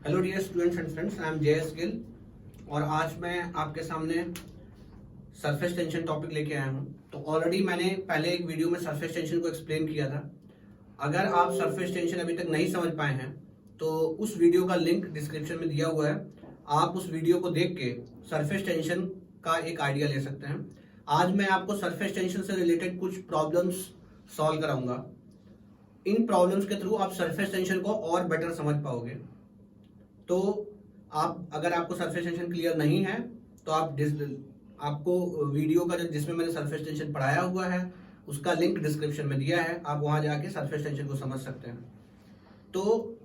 Hello dear students and friends, I am JS Gill और आज मैं आपके सामने सरफेस टेंशन टॉपिक लेके आया हूँ। तो ऑलरेडी मैंने पहले एक वीडियो में सरफेस टेंशन को एक्सप्लेन किया था। अगर आप सरफेस टेंशन अभी तक नहीं समझ पाए हैं तो उस वीडियो का लिंक डिस्क्रिप्शन में दिया हुआ है। आप उस वीडियो को देख के सरफेस टेंशन का एक आइडिया ले सकते हैं। आज मैं आपको सरफेस टेंशन से रिलेटेड कुछ प्रॉब्लम्स सॉल्व कराऊंगा। इन प्रॉब्लम्स के थ्रू आप सरफेस टेंशन को और बेटर समझ पाओगे। तो आप अगर आपको सरफेस टेंशन क्लियर नहीं है तो आपको वीडियो का जिसमें मैंने सरफेस टेंशन पढ़ाया हुआ है उसका लिंक डिस्क्रिप्शन में दिया है, आप वहां जाके सरफेस टेंशन को समझ सकते हैं। तो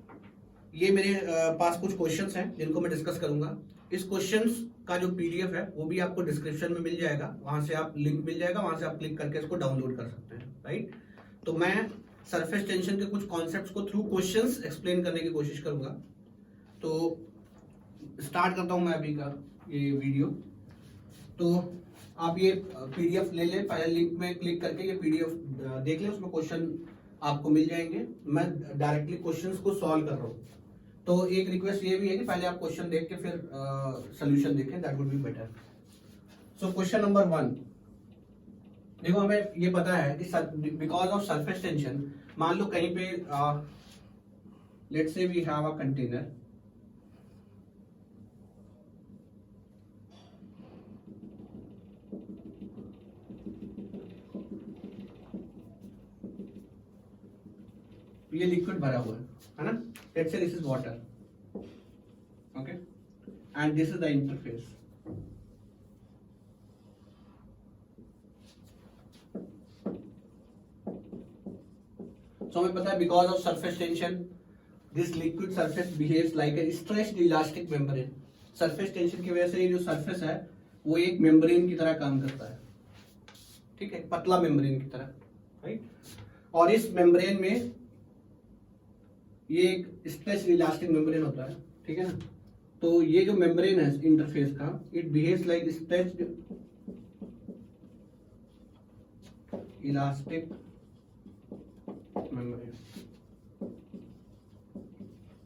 ये मेरे पास कुछ क्वेश्चंस हैं जिनको मैं डिस्कस करूंगा। इस क्वेश्चंस का जो PDF है वो भी आपको डिस्क्रिप्शन में मिल जाएगा, वहां से आप लिंक मिल जाएगा, वहां से आप क्लिक करके इसको डाउनलोड कर सकते हैं। राइट, तो मैं सरफेस टेंशन के कुछ कॉन्सेप्ट्स को थ्रू क्वेश्चंस एक्सप्लेन करने की कोशिश करूंगा। तो स्टार्ट करता हूं मैं अभी का ये वीडियो। तो आप ये PDF ले लें, पहले लिंक में क्लिक करके ये PDF देख लें, उसमें क्वेश्चन आपको मिल जाएंगे। मैं डायरेक्टली क्वेश्चंस को सॉल्व कर रहा हूँ। तो एक रिक्वेस्ट ये भी है कि पहले आप क्वेश्चन देख के फिर सोल्यूशन देखें, that would be better. So question number 1, देखो हमें ये पता है कि बिकॉज ऑफ सरफेस टेंशन, मान लो कहीं पे let's say we have a container, ये लिक्विड भरा हुआ है ना। Let's say this is water, okay, and this is the interface. So हमें पता है because of surface tension this liquid surface behaves like a stretched elastic membrane. Surface tension की वजह से ये जो सरफेस है वो एक मेम्ब्रेन की तरह काम करता है, ठीक है, पतला मेम्ब्रेन की तरह। राइट, और इस मेम्ब्रेन में ये एक स्ट्रेच्ड इलास्टिक मेम्ब्रेन होता है, ठीक है ना। तो ये जो मेम्ब्रेन है इंटरफेस का, it behaves like stretched elastic membrane,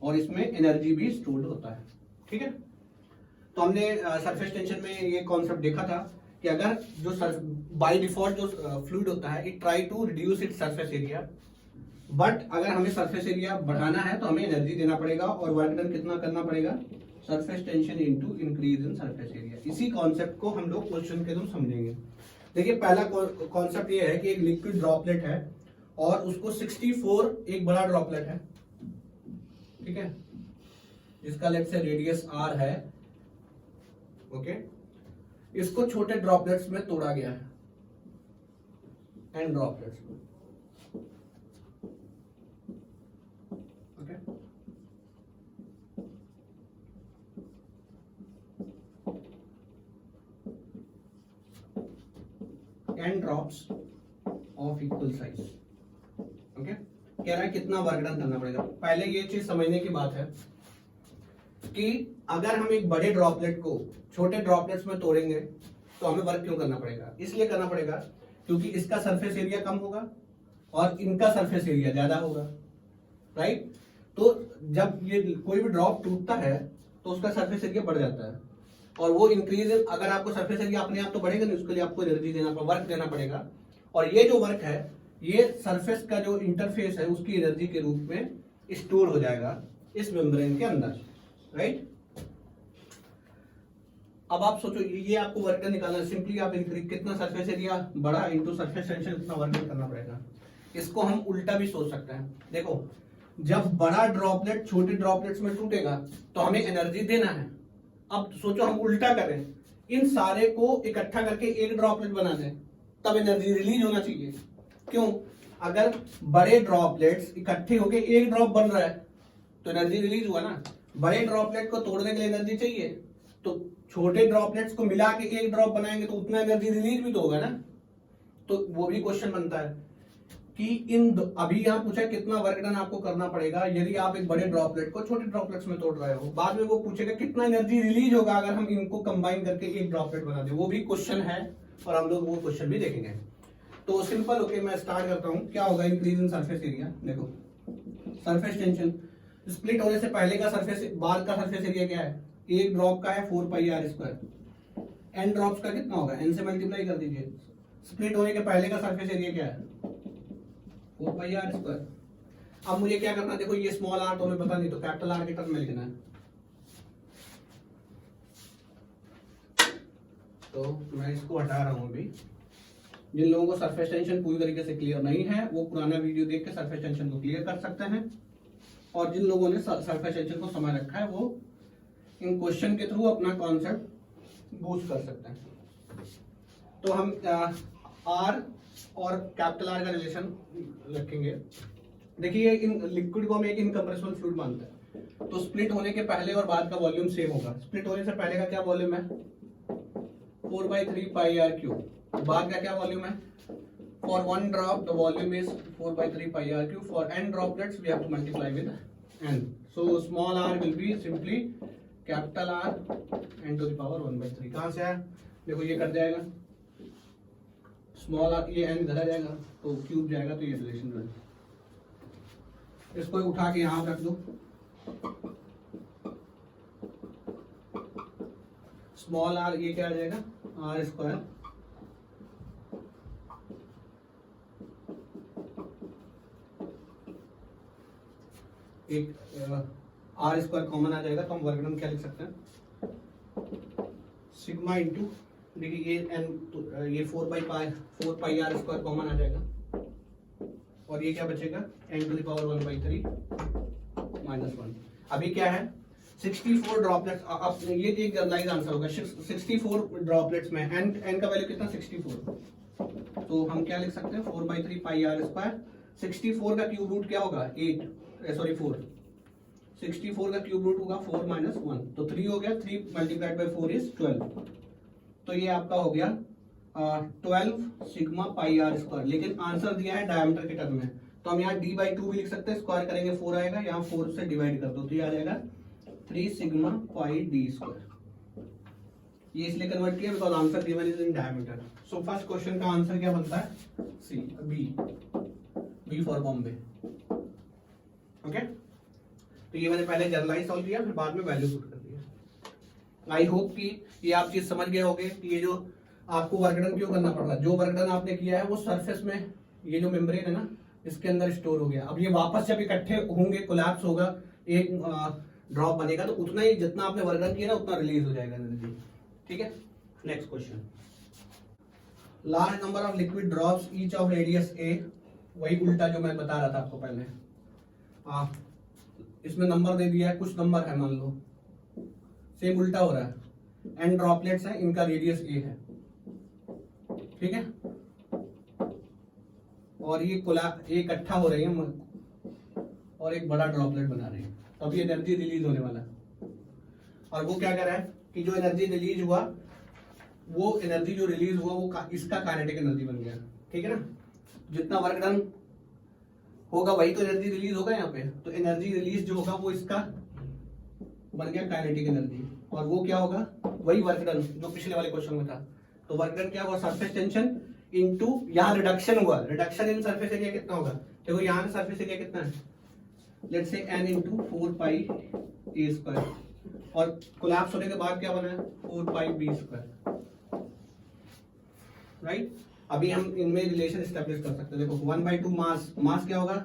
और इसमें एनर्जी भी स्टोर्ड होता है, ठीक है। तो हमने सरफेस टेंशन में ये कॉन्सेप्ट देखा था कि अगर जो बाय डिफॉल्ट जो फ्लूइड होता है, it try to reduce its surface area, but अगर हमें सरफेस एरिया बढ़ाना है तो हमें एनर्जी देना पड़ेगा, और वर्क डन कितना करना पड़ेगा, surface tension into increase in surface area. इसी कॉन्सेप्ट को हम लोग क्वेश्चन के थ्रू समझेंगे। देखिए पहला कॉन्सेप्ट ये है कि एक लिक्विड ड्रॉपलेट है और उसको 64 एक बड़ा ड्रॉपलेट है, ठीक है, जिसका लेट्स से रेडियस R है, ओके। इसको छोटे ड्रॉपलेट्स में तोड़ा गया है, एन ड्रॉपलेट्स में, n drops of equal size, okay. कह रहा है कितना वर्क डन करना पड़ेगा। पहले ये चीज समझने की बात है कि अगर हम एक बड़े ड्रॉपलेट को छोटे ड्रॉपलेट्स में तोड़ेंगे तो हमें वर्क क्यों करना पड़ेगा, इसलिए करना पड़ेगा क्योंकि इसका सरफेस एरिया कम होगा और इनका सरफेस एरिया ज्यादा होगा। राइट, तो जब ये कोई भी ड्रॉप टूटता है तो उसका सरफेस एरिया बढ़ जाता है, और वो इंक्रीज, अगर आपको सरफेस एरिया अपने आप तो बढ़ेगा नहीं, उसके लिए आपको एनर्जी देना पड़ेगा, वर्क देना पड़ेगा। और ये जो वर्क है ये सरफेस का जो इंटरफेस है उसकी एनर्जी के रूप में स्टोर हो जाएगा इस मेम्ब्रेन के अंदर। राइट, अब आप सोचो ये आपको वर्क डन निकालना है, सिंपली आप कितना सरफेस एरिया बढ़ा इंटू सरफेस टेंशन, कितना वर्क डन करना पड़ेगा। इसको हम उल्टा भी सोच सकते हैं। देखो जब बड़ा ड्रॉपलेट छोटे ड्रॉपलेट्स में टूटेगा तो हमें एनर्जी देना है। अब सोचो हम उल्टा करें, इन सारे को इकट्ठा करके एक ड्रॉपलेट बना दें, तब एनर्जी रिलीज होना चाहिए। क्यों, अगर बड़े ड्रॉपलेट्स इकट्ठे होके एक ड्रॉप बन रहा है तो एनर्जी रिलीज हुआ ना। बड़े ड्रॉपलेट को तोड़ने के लिए एनर्जी चाहिए, तो छोटे ड्रॉपलेट्स को मिला के एक ड्रॉप बनाएंगे तो उतना एनर्जी रिलीज भी तो होगा ना। तो वो भी क्वेश्चन बनता है कि अभी यहाँ पूछा कितना वर्क डन आपको करना पड़ेगा यदि आप एक बड़े ड्रॉपलेट को छोटे ड्रॉपलेट्स में तोड़ रहे हो। बाद में वो पूछेगा कितना एनर्जी रिलीज होगा अगर हम इनको कंबाइन करके एक ड्रॉपलेट बना दे, वो भी क्वेश्चन है और हम लोग वो क्वेश्चन भी देखेंगे। तो सिंपल, ओके, मैं स्टार्ट करता हूँ। क्या होगा इंक्रीज इन सरफेस एरिया। देखो सरफेस टेंशन, स्प्लिट होने से पहले का सरफेस, बाद का सरफेस एरिया क्या है? एक ड्रॉप का है 4 pi r square. N drops का कितना होगा? एन से मल्टीप्लाई कर दीजिए। स्प्लिट होने के पहले का सरफेस एरिया क्या है? 4 पाई आर स्क्वायर। अब मुझे क्या करना है, देखो ये स्मॉल आर तो हमें पता नहीं, तो कैपिटल आर के टर्म में लिखना है। तो मैं इसको हटा रहा हूं अभी। जिन लोगों को सरफेस टेंशन पूरी तरीके से क्लियर नहीं है वो पुराना वीडियो देख के सरफेस टेंशन को क्लियर कर सकते हैं, और जिन लोगों ने सरफेस टेंशन को समझ रखा है वो इन क्वेश्चन के थ्रू अपना कॉन्सेप्ट बूस्ट कर सकते हैं। तो हम आर और कैपिटल आर का रिलेशन रखेंगे। देखिए इन लिक्विड को हम एक इनकम्प्रेसिबल फ्लूइड मानते हैं, तो स्प्लिट होने के पहले और बाद का वॉल्यूम सेम होगा। स्प्लिट होने से पहले का क्या वॉल्यूम है? 4/3 पाई आर क्यूब। बाद का क्या वॉल्यूम है? For one drop the volume is 4/3 pi r cube. For n droplets we have to multiply with n. So small r will be simply capital R n to the power 1/3। कहां से आया? देखो ये cut जाएगा, small are, ये n इधर आ जाएगा तो क्यूब जाएगा, तो ये रिलेशन बन। इसको उठा के यहां रख दो। स्मॉल आर ये क्या आ जाएगा? आर स्क्वायर एक आर स्क्वायर कॉमन आ जाएगा, तो हम वर्गडन क्या लिख सकते हैं? सिग्मा इंटू, देखिए ये n, ये 4 पाई आर स्क्वायर कॉमन आ जाएगा, और ये क्या बचेगा? n to the power 1/3 minus 1। अभी क्या है? 64 ड्रॉपलेट्स। अब ये एक जनरलाइज आंसर होगा। 64 ड्रॉपलेट्स में n का वैल्यू कितना? 64। तो हम क्या लिख सकते हैं? 4/3 पाई आर स्क्वायर। 64 का क्यूब रूट क्या होगा? 4। 64 का क्यूब रूट होगा 4 माइनस 1, तो 3 हो गया। 3 मल्टीप्लाइड बाई 4 इज 12। तो ये आपका हो गया 12 सिग्मा पाई आर स्क्वायर। लेकिन आंसर दिया है डायमीटर के टर्म में, तो हम यहाँ d/2 भी लिख सकते हैं। स्क्वायर करेंगे 4 आएगा, यहाँ 4 से डिवाइड कर दो तो ये आ जाएगा 3 सिग्मा पाई डी स्क्वायर। ये इसलिए कन्वर्ट किया because answer given is in diameter. So first question का आंसर क्या बनता है? सी, बी फॉर बॉम्बे। ओके, तो ये मैंने पहले जनरलाइज सॉल्व किया, फिर बाद में वैल्यू पुट कर दिया। आई होप कि ये आप चीज समझ गए होंगे कि ये जो आपको वर्कडन क्यों करना पड़ रहा है। जो वर्कडन आपने किया है वो सरफेस में, ये जो मेम्ब्रेन है ना, इसके अंदर स्टोर हो गया। अब ये वापस जब इकट्ठे होंगे, कोलैप्स होगा, एक ड्रॉप बनेगा, तो उतना ही जितना आपने वर्कडन किया ना उतना रिलीज हो जाएगा एनर्जी। ठीक है, next question. Large number of liquid drops each of radius A, वही उल्टा जो मैं बता रहा था आपको पहले। इसमें नंबर दे दिया है, कुछ नंबर है मान लो, सेम उल्टा हो रहा है। n ड्रॉपलेट्स है, इनका रेडियस a है, ठीक है, और ये इकट्ठा हो रही है और एक बड़ा ड्रॉपलेट बना रही है, तो अभी एनर्जी रिलीज होने वाला है। और वो क्या कर रहा है कि जो एनर्जी रिलीज हुआ, वो एनर्जी जो रिलीज हुआ वो इसका काइनेटिक एनर्जी बन गया। ठीक है ना, जितना वर्क डन होगा वही तो एनर्जी रिलीज होगा यहाँ पे। तो एनर्जी रिलीज जो होगा वो इसका बन गया काइनेटिक एनर्जी, और वो क्या होगा? वही वर्क डन जो पिछले वाले क्वेश्चन में था। तो वर्क डन क्या हुआ? सरफेस टेंशन इनटू, यहाँ रिडक्शन हुआ, रिडक्शन इन सरफेस एरिया कितना होगा? देखो यहाँ पे सरफेस एरिया कितना है, let's say n into 4 pi A square, और कोलैप्स होने के बाद क्या बना है? 4 पाई बी स्क्वायर। राइट, अभी हम इनमें रिलेशन एस्टेब्लिश कर सकते हैं। देखो 1/2 मास, मास क्या होगा?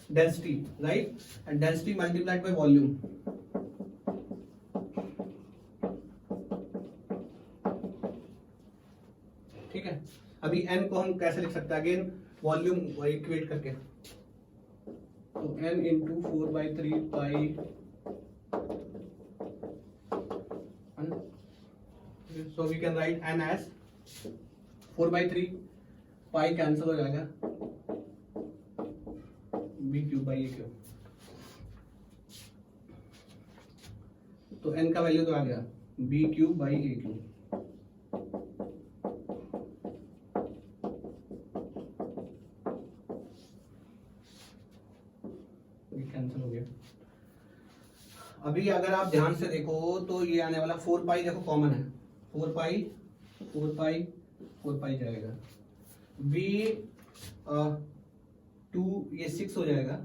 Density, right, and density multiplied by volume. ठीक है, अभी n को हम कैसे लिख सकते हैं? अगेन वॉल्यूम इक्वेट करके, तो n into 4/3 pi, so we can write n as 4/3 pi cancel हो जाएगा, b cube by a cube. तो n का वैल्यू तो आ गया b cube by a cube. Cancel हो गया। अभी अगर आप ध्यान से देखो तो ये आने वाला 4 पाई, देखो कॉमन है, 4 पाई 4 पाई 4 पाई जाएगा, b 2 ये 6 हो जाएगा,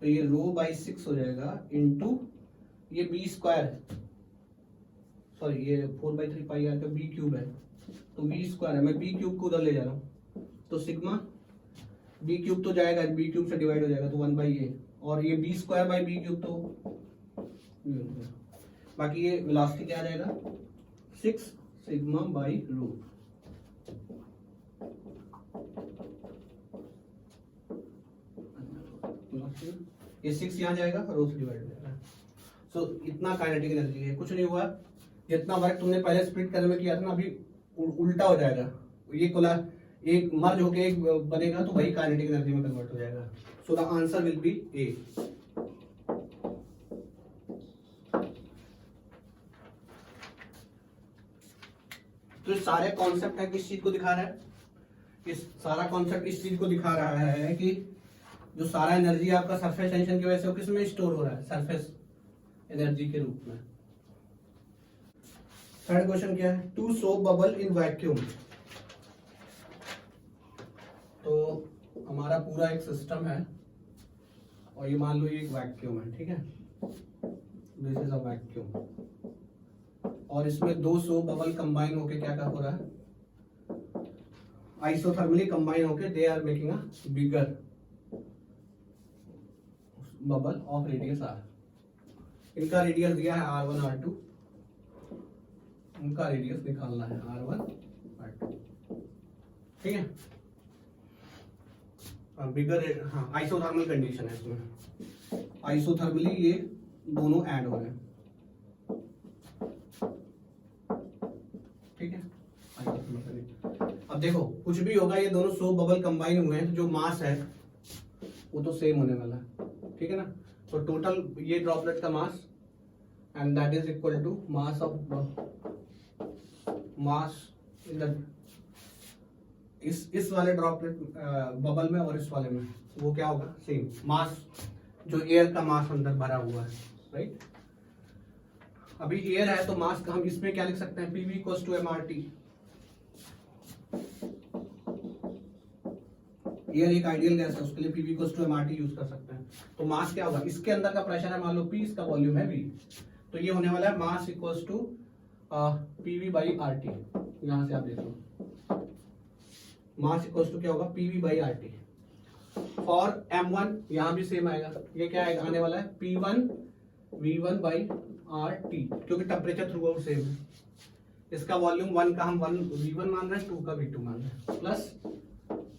तो ये रो बाई 6 हो जाएगा इंटू ये बी स्क्वायर, सॉरी ये 4/3 पाई आर का बी क्यूब है, तो बी स्क्वायर है, मैं बी क्यूब को उधर ले जा रहा हूँ, तो सिग्मा बी क्यूब तो जाएगा, बी क्यूब से डिवाइड हो जाएगा तो 1/a, और ये b square by b cube तो बाकी ये वेलोसिटी क्या आ जाएगा 6 सिग्मा बाई रो। ये 6 यहाँ जाएगा, रो से डिवाइड हो जाएगा। सो इतना काइनेटिक एनर्जी है, कुछ नहीं हुआ, जितना वर्क तुमने पहले स्प्लिट करने में किया था ना, अभी उल्टा हो जाएगा, ये कोला एक मर्ज होके एक बनेगा तो वही काइनेटिक एनर्जी में कन्वर्ट हो जाएगा। So the answer will be A. तो सारे कॉन्सेप्ट है किस चीज को दिखा रहा है, इस सारा कॉन्सेप्ट इस चीज को दिखा रहा है कि जो सारा एनर्जी आपका सरफेस टेंशन की वजह से वो किस में स्टोर हो रहा है, सरफेस एनर्जी के रूप में। थर्ड क्वेश्चन क्या है, two soap bubble in vacuum. तो हमारा पूरा एक सिस्टम है और ये मान लो ये एक वैक्यूम है, ठीक है, दिस इज अ वैक्यूम, और इसमें दो सो बबल कंबाइन होके क्या हो रहा है, आइसोथर्मली कंबाइन होके they are making a bigger bubble of radius r. इनका रेडियस दिया है R1 R2, उनका रेडियस निकालना है R1 R2, ठीक है। बिगर, हाँ आइसोथर्मल कंडीशन है इसमें, आइसोथर्मली ये दोनों ऐड हो रहे हैं, ठीक है। अब देखो कुछ भी होगा, ये दोनों सो बबल कंबाइन हुए हैं तो जो मास है वो तो सेम होने वाला है, ठीक है ना। तो टोटल ये ड्रॉपलेट का mass and that is equal to mass of mass in the इस वाले ड्रॉपलेट बबल में और इस वाले में वो क्या होगा, सेम मास, जो एयर का मास अंदर भरा हुआ है, राइट। अभी एयर है तो मास का हम इसमें क्या लिख सकते हैं, PV equals to mRT। Air एक आइडियल गैस है, उसके लिए PV equals to mRT use कर सकते हैं। तो मास क्या होगा, इसके अंदर का प्रेशर है मान लो P, इसका वॉल्यूम है V, तो ये होने वाला है mass equals to PV by RT। यहां से आप देख लो मास इक्वल्स टू क्या होगा, PV by RT। For M1 यहां भी सेम आएगा, ये क्या आएगा, आने वाला है P1 V1 बाई RT, क्योंकि टेम्परेचर थ्रू आउट सेम है। इसका वॉल्यूम 1 का हम 1 V1 मान रहे हैं, 2 का V2 मान रहे हैं, plus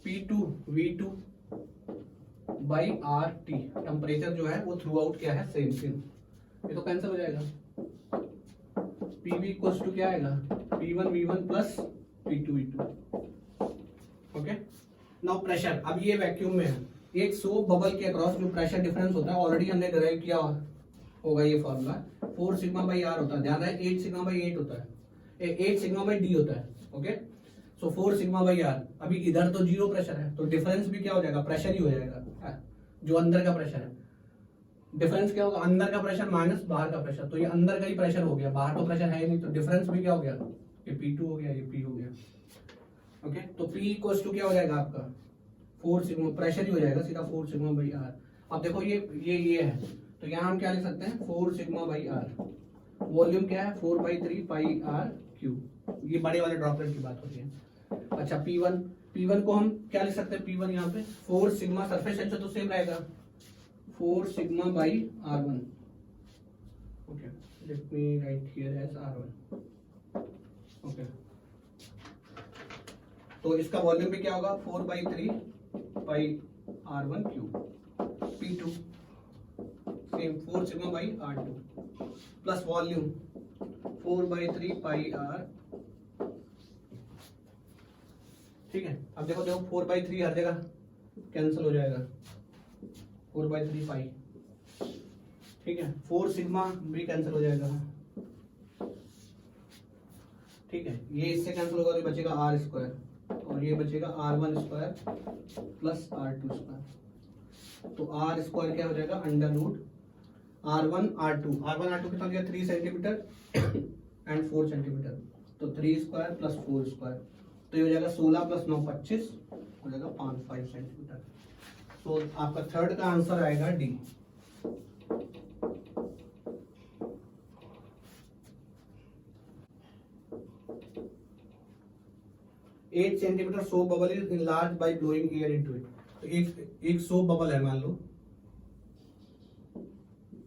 P2 V2 by RT, temperature जो है वो थ्रू आउट क्या है, सेम सेम, ये तो कैंसिल हो जाएगा। PV इक्वल्स टू क्या आएगा, P1 V1 plus P2 V2, okay. Now pressure, अब ये वैक्यूम में है, एक सो बबल के अक्रॉस जो प्रेशर डिफरेंस होता है ऑलरेडी हमने डिराइव किया होगा, ये फॉर्मूला 4 सिग्मा बाई R होता है, ध्यान रहे 8 सिग्मा बाई 8 होता है, 8 सिग्मा बाई D होता है, okay. So 4 sigma by R, अभी इधर तो जीरो प्रेशर है तो डिफरेंस भी क्या हो जाएगा, प्रेशर ही हो जाएगा, जो अंदर का प्रेशर है। डिफरेंस क्या होगा, अंदर का प्रेशर माइनस बाहर का प्रेशर, तो ये अंदर का ही प्रेशर हो गया, बाहर तो प्रेशर है ही नहीं, तो डिफरेंस भी क्या हो गया, ये P2 हो गया, ये P हो गया, ओके। तो P इक्वल्स टू क्या हो जाएगा आपका 4 सिग्मा, प्रेशर ही हो जाएगा सीधा 4 सिग्मा बाई R। अब देखो ये है, तो यहाँ हम क्या लिख सकते हैं 4 सिग्मा बाई R, वॉल्यूम क्या है 4/3 पाई R क्यूब, ये बड़े वाले ड्रॉपलेट की बात हो रही है। अच्छा P1 को हम क्या लिख सकते हैं, P1 यहाँ पे 4 सिग्मा, सरफेस टेंशन तो सेम रहेगा 4 sigma by R1, okay, let me write here as R1, okay. तो इसका वॉल्यूम भी क्या होगा 4/3 pi R1 cube, P2 same 4 sigma by R2 plus volume 4/3 pi R, ठीक है। अब देखो 4/3 हर जगह कैंसिल हो जाएगा, 4/3 पाई, ठीक है। 4 सिग्मा भी कैंसिल हो जाएगा, ठीक है। ये इससे कैंसिल होगा तो बचेगा R स्क्वायर, और ये बचेगा R1 square plus R2 square, तो R स्क्वायर क्या हो जाएगा अंडर रूट R1 R2 कितना दिया 3 सेंटीमीटर एंड 4 सेंटीमीटर, तो 3 स्क्वायर प्लस 4 स्क्वायर, तो ये हो जाएगा 16 प्लस 9 25, हो जाएगा 5 सेंटीमीटर। तो आपका थर्ड का आंसर आएगा D. 8 centimetre soap bubble is enlarge by blowing air into it. तो एक सोप बबल है, मान लो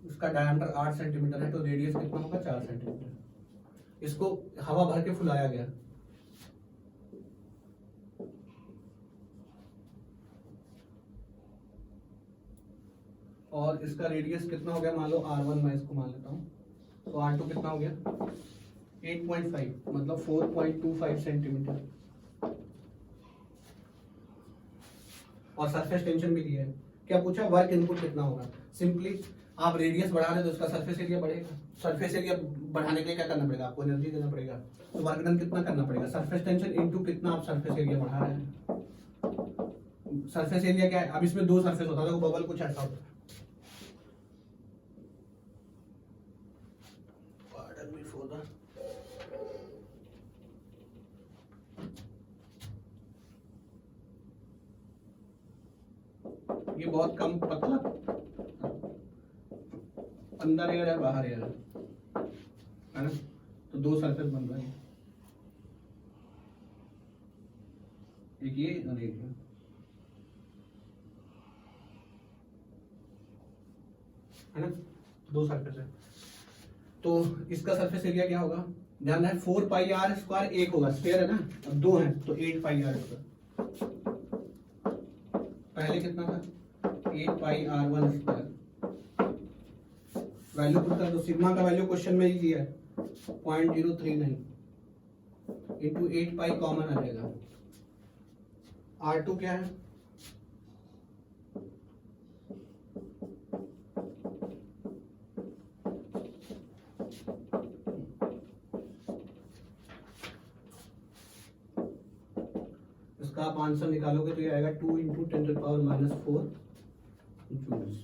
उसका डायमीटर 8 सेंटीमीटर है, तो रेडियस कितना होगा 4 सेंटीमीटर। इसको हवा भर के फुलाया गया, और इसका रेडियस कितना हो गया, मान लो R1 मैं इसको मान लेता हूँ, तो R2 कितना हो गया 8.5, मतलब 4.25 सेंटीमीटर। और सरफेस टेंशन भी दिया है। क्या पूछा, वर्क इनपुट कितना होगा। सिंपली आप रेडियस बढ़ा रहे हो तो उसका सरफेस एरिया बढ़ेगा। सरफेस एरिया बढ़ाने के लिए क्या करना पड़ेगा, आपको एनर्जी देना पड़ेगा। तो वर्क डन कितना करना पड़ेगा, सरफेस टेंशन इनटू कितना आप सरफेस एरिया बढ़ा रहे हैं। सरफेस एरिया क्या है, अब इसमें 2 सरफेस होता है, तो बबल कुछ ऐसा होता है। ये बहुत कम पतला, अंदर एयर है बाहर एयर है ना, तो 2 सरफेस बन रहा है, एक ये और एक ये, है ना, 2 सरफेस है। तो इसका सरफेस एरिया क्या होगा, ध्यान है 4 पाई आर स्क्वायर, एक होगा स्क्वायर है ना, अब 2 है तो 8 पाई आर स्क्वायर। पहले कितना था 8 पाई R1 स्क्वायर। वैल्यू पुट कर दो, सिग्मा का वैल्यू क्वेश्चन में ही दिया है 0.039 इंटू 8 पाई कॉमन आ जाएगा। R2 क्या है, इसका आप आंसर निकालोगे तो ये आएगा 2 into 10 to power -4 joules.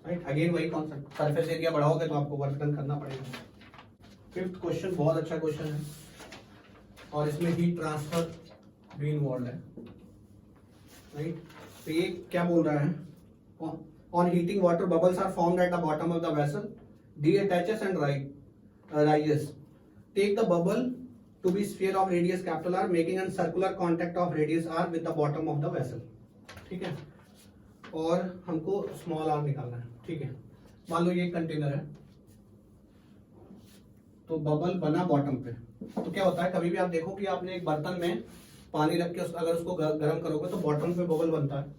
Right, again वही कॉन्सेप्ट, सरफेस एरिया बढ़ाओगे तो आपको वर्क डन करना पड़ेगा। 5th क्वेश्चन बहुत अच्छा क्वेश्चन है, और इसमें हीट ट्रांसफर भी इन्वॉल्व है। राइट, तो ये क्या बोल रहा है, on heating water bubbles are formed at the bottom of the vessel, detaches and rises. Take the bubble to be sphere of radius capital R, making a circular contact of radius R with the bottom of the vessel. ठीक है, और हमको small r निकालना है। ठीक है, मान लो ये कंटेनर है, तो बबल बना बॉटम पे, तो क्या होता है, कभी भी आप देखो कि आपने एक बर्तन में पानी रख के अगर उसको गर्म करोगे तो बॉटम पे बबल बनता है,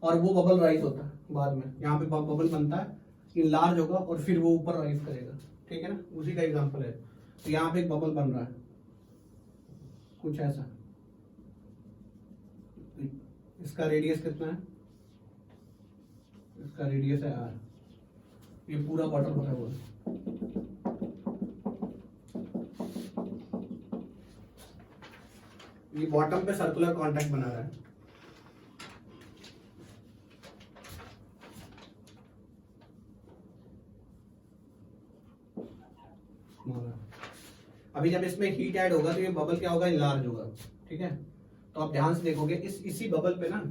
और वो बबल राइज होता है बाद में, यहाँ पे बबल बनता है, इनलार्ज होगा और फिर वो ऊपर राइज करेगा। ठीक है ना, उसी का एग्जांपल है। तो यहाँ पे एक बबल बन रहा है कुछ ऐसा, इसका रेडियस कितना है, इसका रेडियस है R, ये पूरा बॉटल भरा हुआ है। ये बॉटम पे सर्कुलर कांटेक्ट बना रहा है, अभी जब इसमें हीट ऐड होगा तो ये बबल क्या होगा, इनलार्ज होगा। ठीक है, तो आप ध्यान से देखोगे इसी बबल पे ना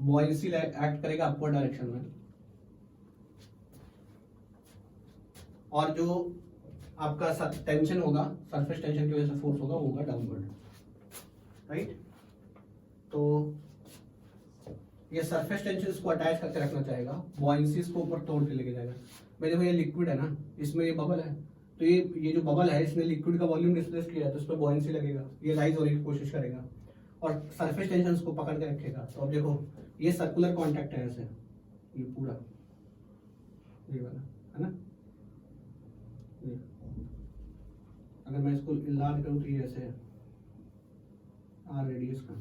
बॉयंसी एक्ट करेगा अपवर्ड डायरेक्शन में, और जो आपका टेंशन होगा, सरफेस टेंशन की वजह से फोर्स होगा, वो होगा डाउनवर्ड। राइट, तो ये सरफेस टेंशन इसको अटैच करके रखना चाहेगा, बॉयंसी इसको ऊपर तोड़ के लेके जाएगा। भाई देखो ये लिक्विड है ना, इसमें ये बबल है, तो ये जो बबल है इसने लिक्विड का वॉल्यूम डिस्प्लेस किया है, तो उस पर बॉयंसी लगेगा, ये राइज होने की कोशिश करेगा, और सरफेस टेंशन इसको पकड़ के रखेगा। तो अब देखो ये सर्कुलर कांटेक्ट है ऐसे, ये पूरा ये वाला है ना, ये अगर मैं इसको इनलार्ज करूं तो ये ऐसे है R रेडियस का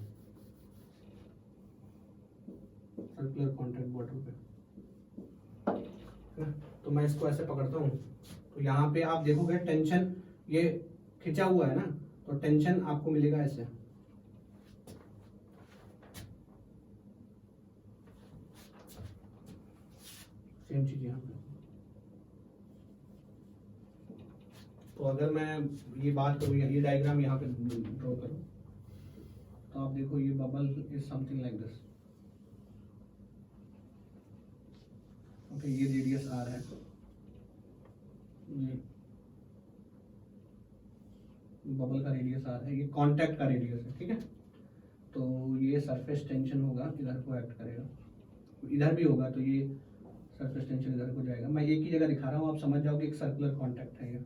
सर्कुलर कांटेक्ट बॉटम पे, तो मैं इसको ऐसे पकड़ता हूँ, तो यहाँ पे आप देखोगे टेंशन ये खिंचा हुआ है ना, तो टेंशन आपको मिलेगा ऐसे, सेम चीज यहाँ पे। तो अगर मैं ये बात करूँ, ये डायग्राम यहाँ पे ड्रॉ करूँ, तो आप देखो ये bubble is something like this. Okay, ये रेडियस आर है, ये बबल का रेडियस आर है, ये कांटेक्ट का रेडियस है, ठीक है। तो ये सरफेस टेंशन होगा, इधर को एक्ट करेगा, इधर भी होगा तो ये सरफेस टेंशन इधर को जाएगा। मैं एक ही जगह दिखा रहा हूँ, आप समझ जाओ कि एक सर्कुलर कांटेक्ट है ये,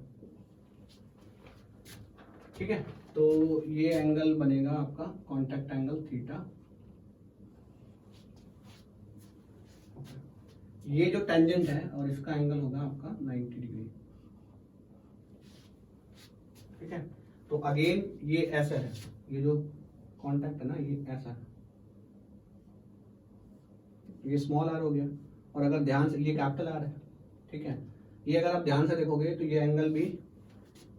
ठीक है। तो ये एंगल बनेगा आपका कांटेक्ट एंगल थीटा। ये जो टेंजेंट है और इसका एंगल होगा आपका 90 डिग्री, ठीक है। तो अगेन ये ऐसा है, ये जो कांटेक्ट है ना ये ऐसा है, ये स्मॉल आर हो गया। और अगर ध्यान से, ये कैपिटल आर है, ठीक है। ये अगर आप ध्यान से देखोगे तो ये एंगल भी,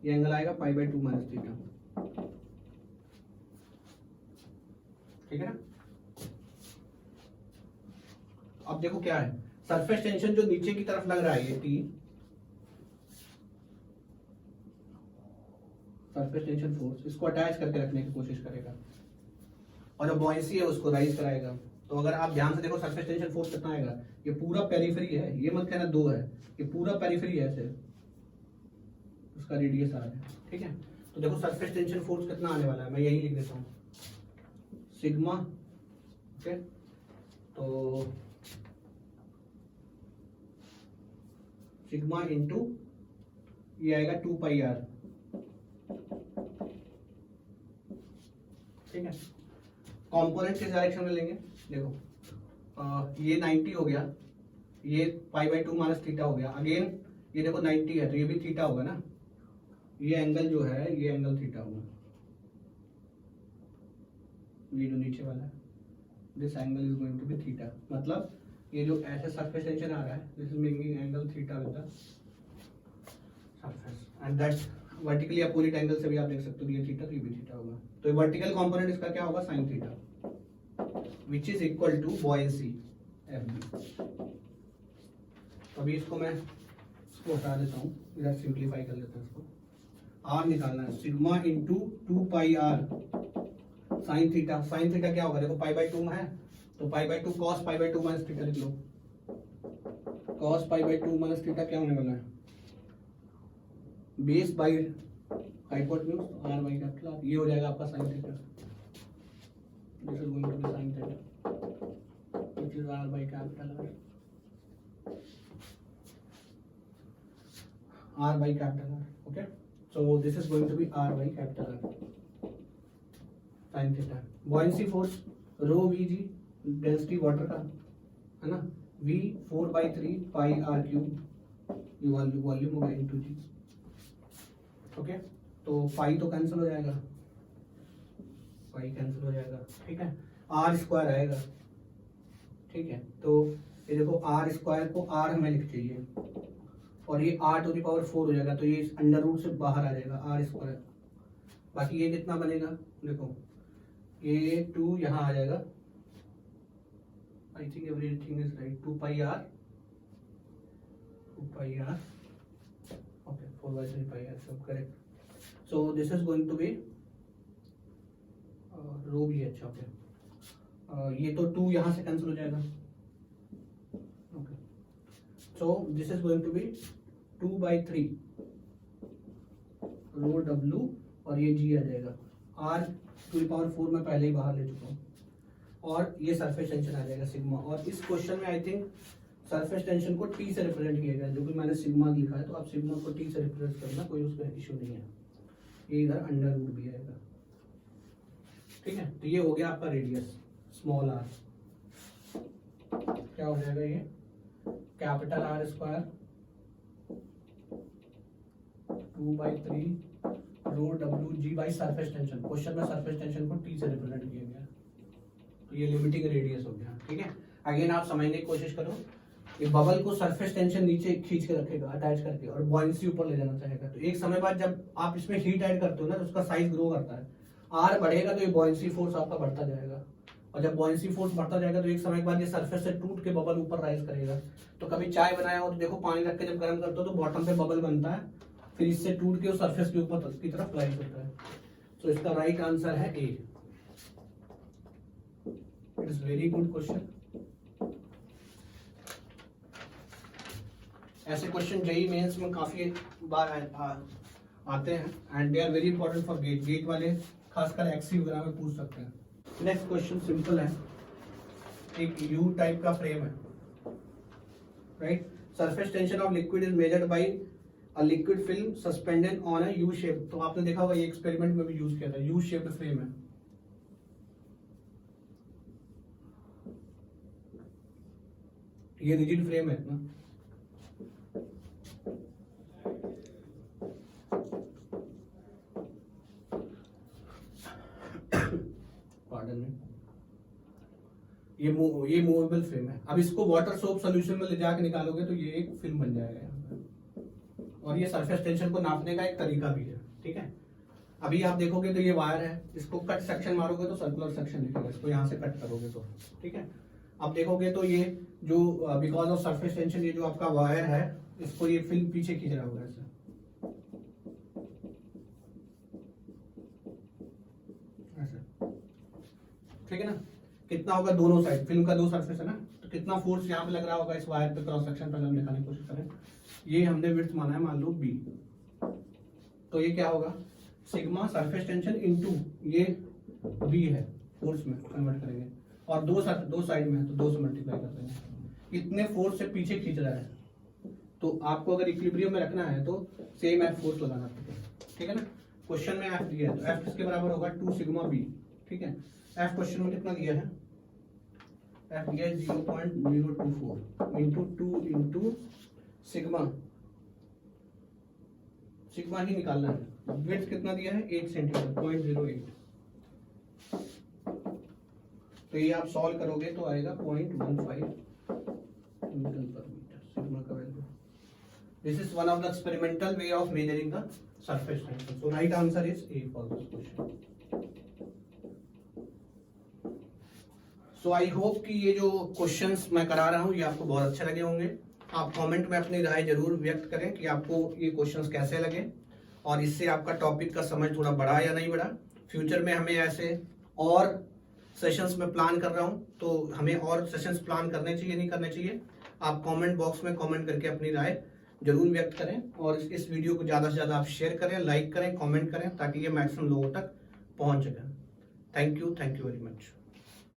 ये एंगल आएगा π/2 माइनस थीटा, ठीक है ना। अब देखो क्या है, सरफेस टेंशन जो नीचे की तरफ लग रहा है ये T, सरफेस टेंशन फोर्स, इसको अटैच करके रखने की कोशिश करेगा और जो बॉयंसी है उसको राइज कराएगा। तो अगर आप ध्यान से देखो सरफेस टेंशन फोर्स कितना आएगा, ये पूरा पेरिफेरी है, ये मत कहना 2 है, ये पूरा पेरिफेरी है सिर्फ, उसका रेडियस आ है, ठीक है। तो देखो सरफेस टेंशन फोर्स कितना आने वाला है, मैं यही लिख देता हूँ, सिग्मा, ओके। तो सिग्मा इंटू ये आएगा 2πr, ठीक है। कंपोनेंट किस डायरेक्शन में लेंगे, देखो ये 90 हो गया, ये π/2 माइनस थीटा हो गया। अगेन ये देखो 90 है तो ये भी थीटा होगा ना, ये एंगल जो है ये एंगल थीटा होगा, ये जो नीचे वाला है, this angle is going to be theta. मतलब ये जो ऐसे सरफेस टेंशन आ रहा है, this is making angle theta with the surface, and that vertically opposite angle से भी आप देख सकते हो, ये थीटा तो ये भी थीटा होगा। तो ये वर्टिकल कंपोनेंट इसका क्या होगा, sin theta, which is equal to buoyancy FB। अभी इसको मैं इसको हटा देता हूँ, इधर सिंप्लीफाई कर लेते हैं इसको। R निकालना है, sigma into 2πr sine theta. Sine theta क्या होगा, देखो π/2 में है तो π/2 cos π/2 माइनस थीटा लिख लो। cos π/2 माइनस थीटा क्या होने वाला है, base by hypotenuse r by capital R, ये हो जाएगा आपका sine theta. This is going to be sin theta, which is r by capital R. R by capital R. Okay. So this is going to be r by capital R. Sin theta. Buoyancy force rho Vg, density water का है ना, V 4/3 pi r cube, ये volume होगा into G. Okay, तो पाई तो cancel हो जाएगा, pi cancel हो जाएगा, ठीक है। आर स्क्वायर आएगा, ठीक है। तो ये देखो आर स्क्वायर को आर हमें लिख चाहिए और ये r टू द पावर 4 हो जाएगा, तो ये अंडर रूट से बाहर आ जाएगा आर स्क्वायर। बाकी ये कितना बनेगा, देखो ये 2 यहाँ आ जाएगा, I think everything is right, 2πr okay, 4/3πr, so correct. So this is going to be रो भी अच्छा, ओके। ये तो 2 यहाँ से कैंसिल हो जाएगा, okay. So this is going to be 2/3 rho W और ये G आ जाएगा, R टू द पावर 4 मैं पहले ही बाहर ले चुका हूँ, और ये सरफेस टेंशन आ जाएगा सिग्मा। और इस क्वेश्चन में आई थिंक सरफेस टेंशन को T से रिप्रेजेंट किया गया है, जो कि मैंने सिग्मा लिखा है, तो आप सिग्मा को T से रिप्रेजेंट करना, कोई उसका इशू नहीं है। ये इधर अंडर रूट भी आएगा, ठीक है। तो ये हो गया आपका रेडियस स्मॉल r, क्या हो जाएगा ये capital R square 2/3 rho WG by surface tension. Question में सरफेस टेंशन को T से रिप्रेजेंट किया गया, तो ये लिमिटिंग रेडियस हो गया, ठीक है। अगेन आप समझने की कोशिश करो, ये बबल को सरफेस टेंशन नीचे खींच के रखेगा अटैच करके, और बॉयंसी ऊपर ले जाना चाहेगा। तो एक समय बाद जब आप इसमें हीट ऐड करते हो ना, तो उसका साइज ग्रो करता है, आर बढ़ेगा तो ये बॉयंसी फोर्स आपका बढ़ता जाएगा, और जब बॉयंसी फोर्स बढ़ता जाएगा तो एक समय के बाद ये सरफेस से टूट के बबल ऊपर राइज करेगा। तो कभी चाय बनाया हो तो देखो पानी रख के जब गर्म करते हो तो बॉटम पे बबल बनता है, फिर इससे टूट के उस सरफेस के ऊपर की तरफ राइज होता है। तो इसका राइट आंसर है A. It is very good question. ऐसे क्वेश्चन जेईई मेंस में काफी बार आते हैं and they are very important for GATE. GATE वाले खासकर एक्सी वगैरह में पूछ सकते हैं। नेक्स्ट क्वेश्चन सिंपल है, एक यू टाइप का फ्रेम है, right. Surface tension of liquid is measured by a liquid film suspended on a U shape. तो आपने देखा होगा ये एक्सपेरिमेंट में भी यूज किया था, यू शेप्ड फ्रेम है। ये रिजिड फ्रेम है इतना, पार्डन में, ये मूवेबल फ्रेम है। अब इसको वाटर सोप सॉल्यूशन में ले जाके निकालोगे तो ये एक फिल्म बन जाएगा यहाँ पे। और ये सरफेस टेंशन को नापने का एक तरीका भी है, ठीक है। अभी आप देखोगे तो ये वायर है, इसको कट सेक्शन मारोगे तो सर्कुलर सेक्शन निकलेगा, इसको यहाँ से कट करोगे तो, ठीक है। अब देखोगे तो ये जो बिकॉज ऑफ सरफेस टेंशन ये जो आपका वायर है, इसको ये फिल्म पीछे खींच रहा होगा ऐसे, ठीक है ना। कितना होगा दोनों साइड, फिल्म का दो सरफेस है ना, तो कितना फोर्स यहाँ पे लग रहा होगा इस वायर पे, क्रॉस सेक्शन पे हम निकालने की कोशिश करें। ये हमने विड्थ माना है, मान लो बी, तो ये क्या होगा सिग्मा सरफेस टेंशन इनटू ये बी है, फोर्स में कन्वर्ट करेंगे, और दो साइड में है तो 2 से मल्टीप्लाई कर देंगे। इतने फोर्स से पीछे खींच रहा है, तो आपको अगर इक्विलिब्रियम में रखना है तो सेम एफ फोर्स लगाना पड़ेगा, ठीक है ना। क्वेश्चन में एफ दिया है तो एफ किसके बराबर होगा 2 सिग्मा बी, ठीक है। एफ क्वेश्चन में कितना दिया है, एफ दिया है 0.024 इंटू 2 इंटू सिग्मा, सिग्मा ही निकालना है। विड्थ कितना दिया है 8 सेंटीमीटर 0.08, तो ये आप सॉल्व करोगे तो आएगा 0.15 न्यूटन पर मीटर सिग्मा का value. This is one of the experimental way of measuring the surface tension. So right answer is A for this question. So I hope कि ये जो क्वेश्चंस मैं करा रहा हूँ ये आपको बहुत अच्छे लगे होंगे। आप कमेंट में अपनी राय जरूर व्यक्त करें कि आपको ये क्वेश्चंस कैसे लगे और इससे आपका टॉपिक का समझ थोड़ा बढ़ा या नहीं बढ़ा। फ्यूचर में हमें ऐसे और सेशंस में प्लान कर रहा हूँ, तो हमें और सेशंस प्लान करने चाहिए नहीं करने चाहिए, आप कमेंट बॉक्स में कमेंट करके अपनी राय जरूर व्यक्त करें। और इस वीडियो को ज़्यादा से ज़्यादा आप शेयर करें, लाइक करें, कमेंट करें, ताकि ये मैक्सिमम लोगों तक पहुँच सके। Thank you very much.